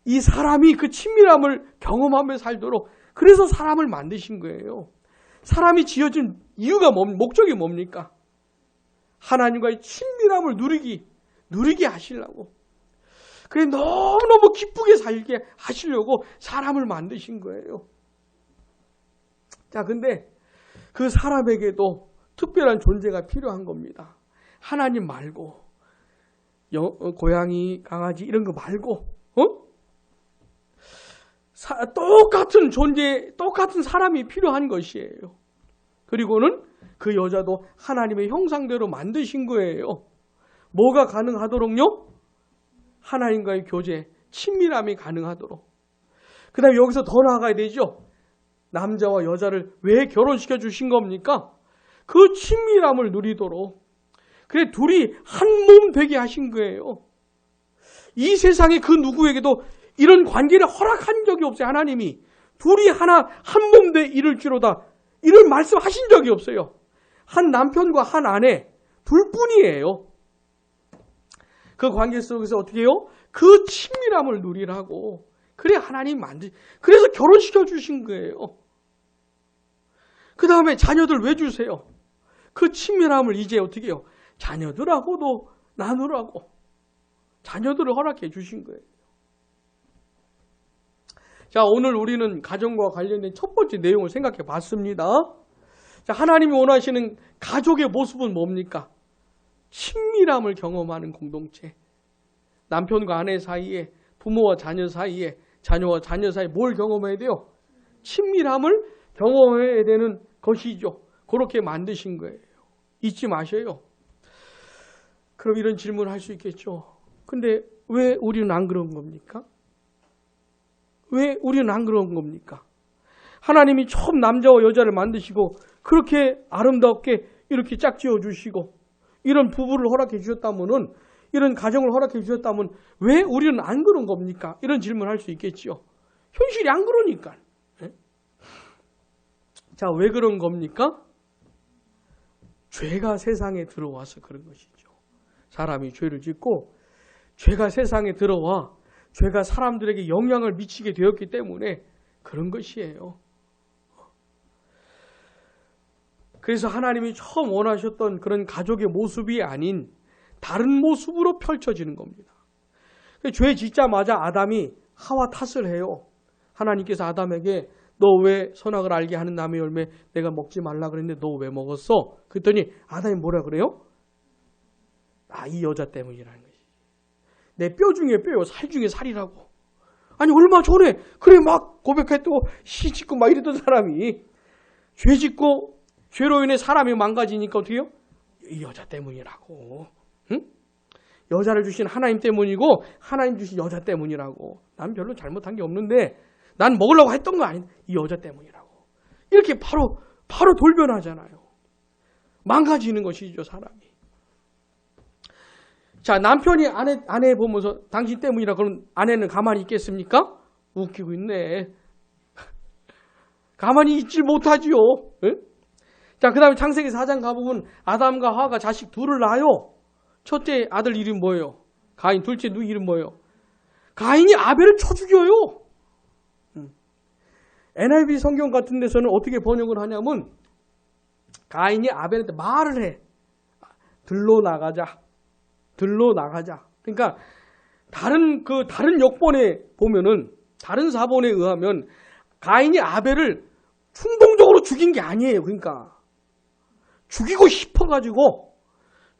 이 사람이 그 친밀함을 경험하며 살도록 그래서 사람을 만드신 거예요. 사람이 지어진 이유가 목적이 뭡니까? 하나님과의 친밀함을 누리게 하시려고. 그래 너무너무 기쁘게 살게 하시려고 사람을 만드신 거예요. 자, 근데 그 사람에게도 특별한 존재가 필요한 겁니다. 하나님 말고 고양이, 강아지 이런 거 말고 똑같은 존재, 똑같은 사람이 필요한 것이에요. 그리고는 그 여자도 하나님의 형상대로 만드신 거예요. 뭐가 가능하도록요? 하나님과의 교제, 친밀함이 가능하도록. 그 다음에 여기서 더 나아가야 되죠. 남자와 여자를 왜 결혼시켜 주신 겁니까? 그 친밀함을 누리도록. 그래 둘이 한 몸 되게 하신 거예요. 이 세상에 그 누구에게도 이런 관계를 허락한 적이 없어요. 하나님이 둘이 하나 한 몸 돼 이룰지로다 이런 말씀하신 적이 없어요. 한 남편과 한 아내 둘뿐이에요. 그 관계 속에서 어떻게 해요? 그 친밀함을 누리라고. 그래 하나님 그래서 결혼시켜 주신 거예요. 그 다음에 자녀들 왜 주세요? 그 친밀함을 이제 어떻게 해요? 자녀들하고도 나누라고. 자녀들을 허락해 주신 거예요. 자, 오늘 우리는 가정과 관련된 첫 번째 내용을 생각해 봤습니다. 자, 하나님이 원하시는 가족의 모습은 뭡니까? 친밀함을 경험하는 공동체. 남편과 아내 사이에, 부모와 자녀 사이에, 자녀와 자녀 사이에 뭘 경험해야 돼요? 친밀함을 경험해야 되는 것이죠. 그렇게 만드신 거예요. 잊지 마셔요. 그럼 이런 질문을 할 수 있겠죠. 근데 왜 우리는 안 그런 겁니까? 왜 우리는 안 그런 겁니까? 하나님이 처음 남자와 여자를 만드시고 그렇게 아름답게 이렇게 짝지어 주시고 이런 부부를 허락해 주셨다면은, 이런 가정을 허락해 주셨다면 왜 우리는 안 그런 겁니까? 이런 질문을 할 수 있겠죠. 현실이 안 그러니까. 자, 왜 그런 겁니까? 죄가 세상에 들어와서 그런 것이죠. 사람이 죄를 짓고 죄가 세상에 들어와 죄가 사람들에게 영향을 미치게 되었기 때문에 그런 것이에요. 그래서 하나님이 처음 원하셨던 그런 가족의 모습이 아닌 다른 모습으로 펼쳐지는 겁니다. 죄 짓자마자 아담이 하와 탓을 해요. 하나님께서 아담에게 너 왜 선악을 알게 하는 나무의 열매 내가 먹지 말라 그랬는데 너 왜 먹었어? 그랬더니 아담이 뭐라 그래요? 이 여자 때문이라는 거지. 내 뼈 중에 뼈요, 살 중에 살이라고. 아니 얼마 전에 그래 막 고백했고 시 짓고 막 이랬던 사람이 죄 짓고 죄로 인해 사람이 망가지니까 어떻게 해요? 이 여자 때문이라고. 응? 여자를 주신 하나님 때문이고 하나님 주신 여자 때문이라고. 난 별로 잘못한 게 없는데 난 먹으려고 했던 거 아닌데 이 여자 때문이라고. 이렇게 바로 돌변하잖아요. 망가지는 것이죠, 사람이. 자, 남편이 아내 보면서 당신 때문이라 그러면 아내는 가만히 있겠습니까? 웃기고 있네. 가만히 있질 못하지요. 응? 자, 그 다음에 창세기 4장 가보면 아담과 하와가 자식 둘을 낳아요. 첫째 아들 이름 뭐예요? 가인. 둘째 누 이름 뭐예요? 가인이 아벨을 쳐 죽여요. NIV 성경 같은 데서는 어떻게 번역을 하냐면 가인이 아벨한테 말을 해. 들로 나가자. 들로 나가자. 그러니까 다른 역본에 보면은, 다른 사본에 의하면 가인이 아벨을 충동적으로 죽인 게 아니에요. 그러니까 죽이고 싶어가지고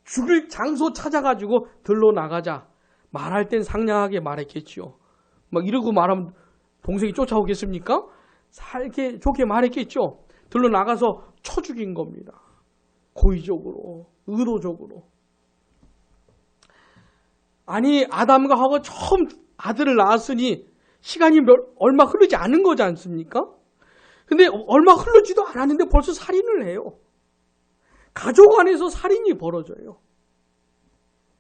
죽일 장소 찾아가지고 들로 나가자. 말할 땐 상냥하게 말했겠지요. 막 이러고 말하면 동생이 쫓아오겠습니까? 살게 좋게 말했겠죠. 들로 나가서 쳐 죽인 겁니다. 고의적으로, 의도적으로. 아니, 아담과 하와가 처음 아들을 낳았으니 시간이 얼마 흐르지 않은 거지 않습니까? 근데 얼마 흐르지도 않았는데 벌써 살인을 해요. 가족 안에서 살인이 벌어져요.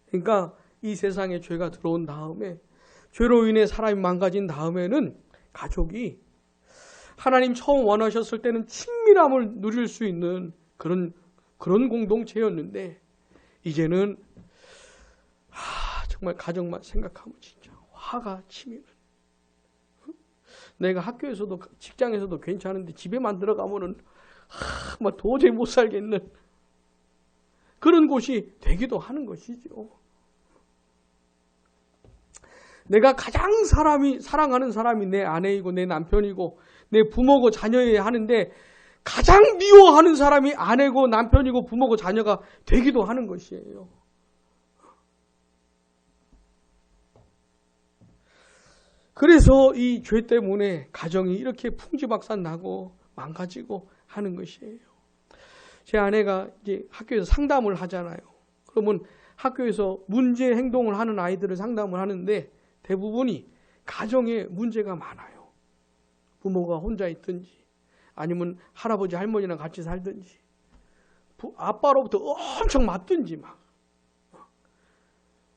그러니까 이 세상에 죄가 들어온 다음에, 죄로 인해 사람이 망가진 다음에는 가족이 하나님 처음 원하셨을 때는 친밀함을 누릴 수 있는 그런 공동체였는데, 이제는 정말 가정만 생각하면 진짜 화가 치미는. 내가 학교에서도 직장에서도 괜찮은데 집에만 들어가면은 막 도저히 못 살겠는 그런 곳이 되기도 하는 것이죠. 내가 가장 사랑하는 사람이 내 아내이고 내 남편이고 내 부모고 자녀여야 하는데 가장 미워하는 사람이 아내고 남편이고 부모고 자녀가 되기도 하는 것이에요. 그래서 이 죄 때문에 가정이 이렇게 풍지박산 나고 망가지고 하는 것이에요. 제 아내가 이제 학교에서 상담을 하잖아요. 그러면 학교에서 문제 행동을 하는 아이들을 상담을 하는데 대부분이 가정에 문제가 많아요. 부모가 혼자 있든지 아니면 할아버지 할머니랑 같이 살든지 아빠로부터 엄청 맞든지 막.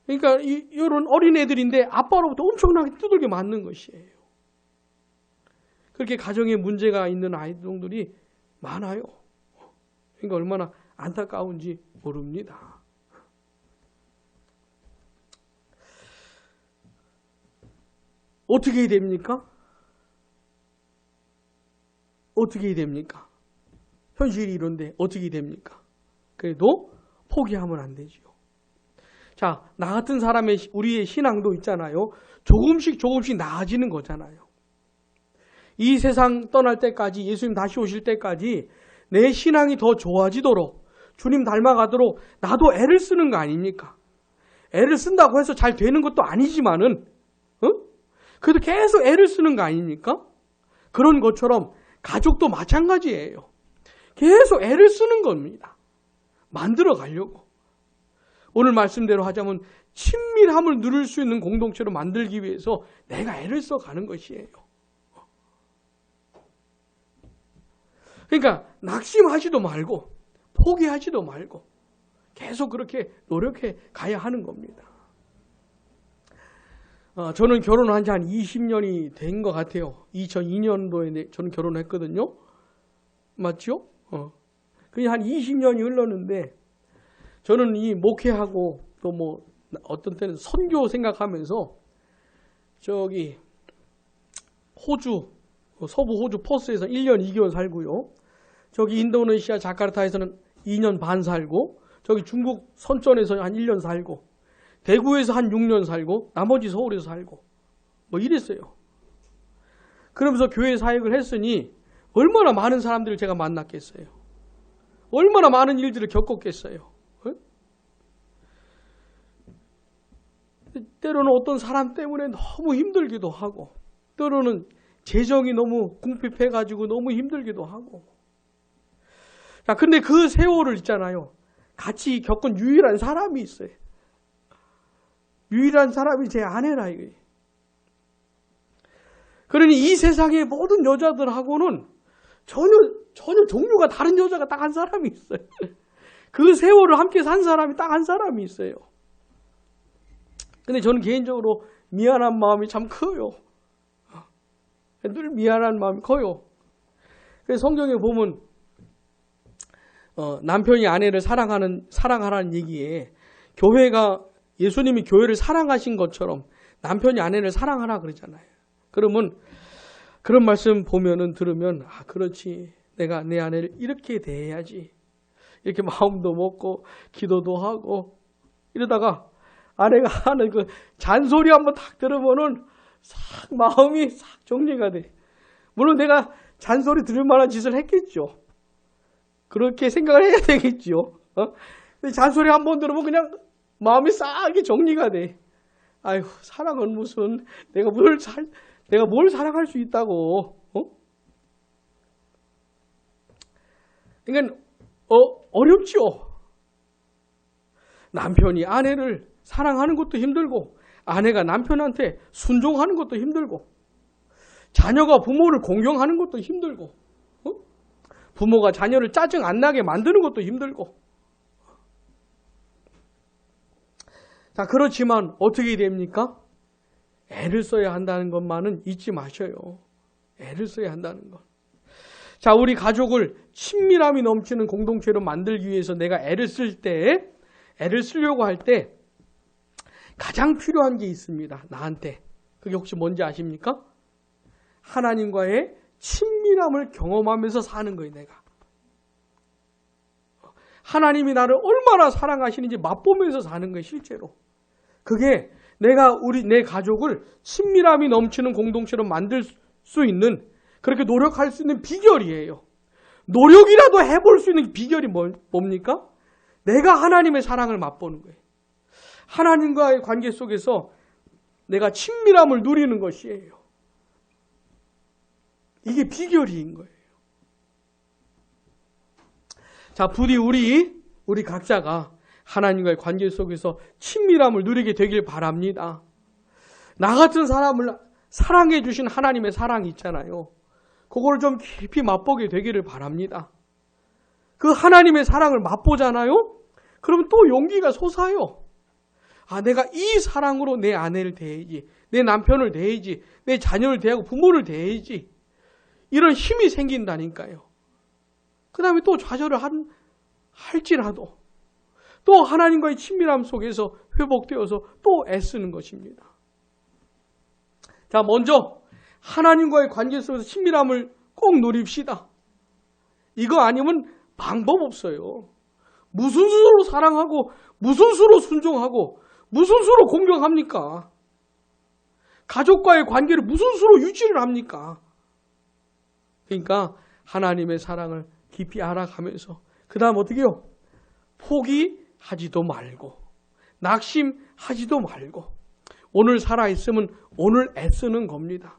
그러니까 이런 어린애들인데 아빠로부터 엄청나게 두들겨 맞는 것이에요. 그렇게 가정에 문제가 있는 아이들이 많아요. 그러니까 얼마나 안타까운지 모릅니다. 어떻게 해야 됩니까? 어떻게 해야 됩니까? 현실이 이런데 어떻게 해야 됩니까? 그래도 포기하면 안 되지요. 자, 나 같은 사람의 우리의 신앙도 있잖아요. 조금씩 나아지는 거잖아요. 이 세상 떠날 때까지, 예수님 다시 오실 때까지 내 신앙이 더 좋아지도록, 주님 닮아가도록 나도 애를 쓰는 거 아닙니까? 애를 쓴다고 해서 잘 되는 것도 아니지만은, 그래도 계속 애를 쓰는 거 아닙니까? 그런 것처럼 가족도 마찬가지예요. 계속 애를 쓰는 겁니다. 만들어 가려고. 오늘 말씀대로 하자면 친밀함을 누릴 수 있는 공동체로 만들기 위해서 내가 애를 써가는 것이에요. 그러니까 낙심하지도 말고 포기하지도 말고 계속 그렇게 노력해 가야 하는 겁니다. 저는 결혼한 지 한 20년이 된 것 같아요. 2002년도에 저는 결혼했거든요. 맞죠? 그냥 한 20년이 흘렀는데 저는 이 목회하고 또 뭐 어떤 때는 선교 생각하면서 저기 호주, 서부 호주 퍼스에서 1년 2개월 살고요. 저기 인도네시아 자카르타에서는 2년 반 살고, 저기 중국 선전에서 한 1년 살고, 대구에서 한 6년 살고, 나머지 서울에서 살고, 뭐 이랬어요. 그러면서 교회 사역을 했으니 얼마나 많은 사람들을 제가 만났겠어요. 얼마나 많은 일들을 겪었겠어요. 때로는 어떤 사람 때문에 너무 힘들기도 하고, 때로는 재정이 너무 궁핍해가지고 너무 힘들기도 하고. 자, 근데 그 세월을 있잖아요. 같이 겪은 유일한 사람이 있어요. 유일한 사람이 제 아내라 이거예요. 그러니 이 세상의 모든 여자들하고는 전혀 종류가 다른 여자가 딱 한 사람이 있어요. 그 세월을 함께 산 사람이 딱 한 사람이 있어요. 근데 저는 개인적으로 미안한 마음이 참 커요. 늘 미안한 마음이 커요. 그래서 성경에 보면 남편이 아내를 사랑하라는 얘기에 교회가 예수님이 교회를 사랑하신 것처럼 남편이 아내를 사랑하라 그러잖아요. 그러면 그런 말씀 들으면 그렇지, 내가 내 아내를 이렇게 대해야지, 이렇게 마음도 먹고 기도도 하고 이러다가 아내가 하는 그 잔소리 한번 딱 들으면은 싹 마음이 싹 정리가 돼. 물론 내가 잔소리 들을 만한 짓을 했겠죠. 그렇게 생각을 해야 되겠죠. 근데 잔소리 한번 들으면 그냥 마음이 싹 이렇게 정리가 돼. 아이고, 사랑은 무슨, 내가 뭘 사랑할 수 있다고. 그러니까 어렵죠. 남편이 아내를 사랑하는 것도 힘들고, 아내가 남편한테 순종하는 것도 힘들고, 자녀가 부모를 공경하는 것도 힘들고, 부모가 자녀를 짜증 안 나게 만드는 것도 힘들고. 자, 그렇지만 어떻게 됩니까? 애를 써야 한다는 것만은 잊지 마셔요. 애를 써야 한다는 것. 자, 우리 가족을 친밀함이 넘치는 공동체로 만들기 위해서 내가 애를 쓰려고 할 때 가장 필요한 게 있습니다. 나한테. 그게 혹시 뭔지 아십니까? 하나님과의 친밀함을 경험하면서 사는 거예요, 내가. 하나님이 나를 얼마나 사랑하시는지 맛보면서 사는 거예요, 실제로. 그게 내 가족을 친밀함이 넘치는 공동체로 만들 수 있는, 그렇게 노력할 수 있는 비결이에요. 노력이라도 해볼 수 있는 비결이 뭡니까? 내가 하나님의 사랑을 맛보는 거예요. 하나님과의 관계 속에서 내가 친밀함을 누리는 것이에요. 이게 비결인 거예요. 자, 부디 우리 각자가 하나님과의 관계 속에서 친밀함을 누리게 되길 바랍니다. 나 같은 사람을 사랑해 주신 하나님의 사랑이 있잖아요. 그걸 좀 깊이 맛보게 되기를 바랍니다. 그 하나님의 사랑을 맛보잖아요? 그러면 또 용기가 솟아요. 내가 이 사랑으로 내 아내를 대해야지, 내 남편을 대해야지, 내 자녀를 대하고 부모를 대해야지. 이런 힘이 생긴다니까요. 그 다음에 또 좌절을 할지라도 또 하나님과의 친밀함 속에서 회복되어서 또 애쓰는 것입니다. 자, 먼저 하나님과의 관계 속에서 친밀함을 꼭 누립시다. 이거 아니면 방법 없어요. 무슨 수로 사랑하고 무슨 수로 순종하고 무슨 수로 공경합니까? 가족과의 관계를 무슨 수로 유지를 합니까? 그러니까 하나님의 사랑을 깊이 알아가면서 그 다음 어떻게 해요? 포기하지도 말고 낙심하지도 말고 오늘 살아있으면 오늘 애쓰는 겁니다.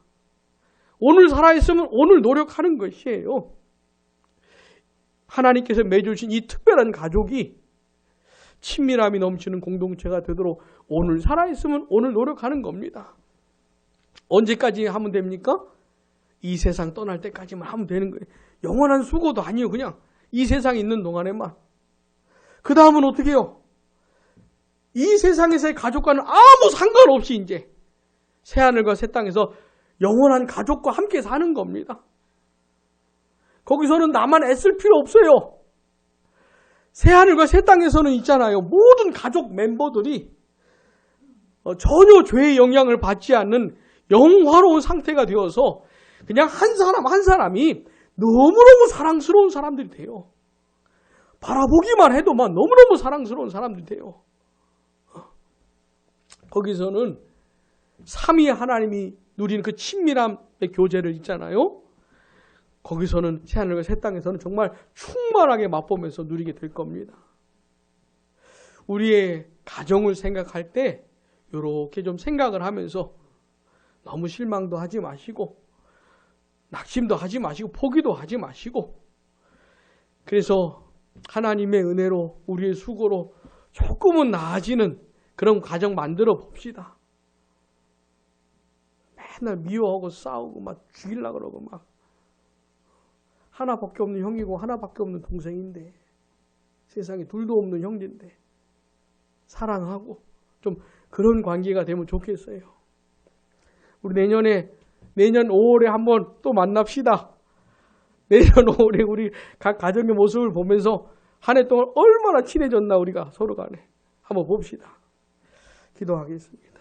오늘 살아있으면 오늘 노력하는 것이에요. 하나님께서 맺어주신 이 특별한 가족이 친밀함이 넘치는 공동체가 되도록 오늘 살아있으면 오늘 노력하는 겁니다. 언제까지 하면 됩니까? 이 세상 떠날 때까지만 하면 되는 거예요. 영원한 수고도 아니에요. 그냥 이 세상에 있는 동안에만. 그 다음은 어떻게 해요? 이 세상에서의 가족과는 아무 상관없이 이제 새하늘과 새 땅에서 영원한 가족과 함께 사는 겁니다. 거기서는 나만 애쓸 필요 없어요. 새하늘과 새 땅에서는 있잖아요. 모든 가족 멤버들이 전혀 죄의 영향을 받지 않는 영화로운 상태가 되어서 그냥 한 사람 한 사람이 너무너무 사랑스러운 사람들이 돼요. 바라보기만 해도 막 너무너무 사랑스러운 사람들이 돼요. 거기서는 삼위 하나님이 누리는 그 친밀함의 교제를 있잖아요. 거기서는 새하늘과 새 땅에서는 정말 충만하게 맛보면서 누리게 될 겁니다. 우리의 가정을 생각할 때 이렇게 좀 생각을 하면서 너무 실망도 하지 마시고 낙심도 하지 마시고 포기도 하지 마시고 그래서 하나님의 은혜로 우리의 수고로 조금은 나아지는 그런 가정 만들어 봅시다. 맨날 미워하고 싸우고 막 죽이려고 그러고 막 하나밖에 없는 형이고 하나밖에 없는 동생인데 세상에 둘도 없는 형제인데 사랑하고 좀 그런 관계가 되면 좋겠어요. 우리 내년 5월에 한번 또 만납시다. 내년 5월에 우리 각 가정의 모습을 보면서 한 해 동안 얼마나 친해졌나 우리가 서로 간에 한번 봅시다. 기도하겠습니다.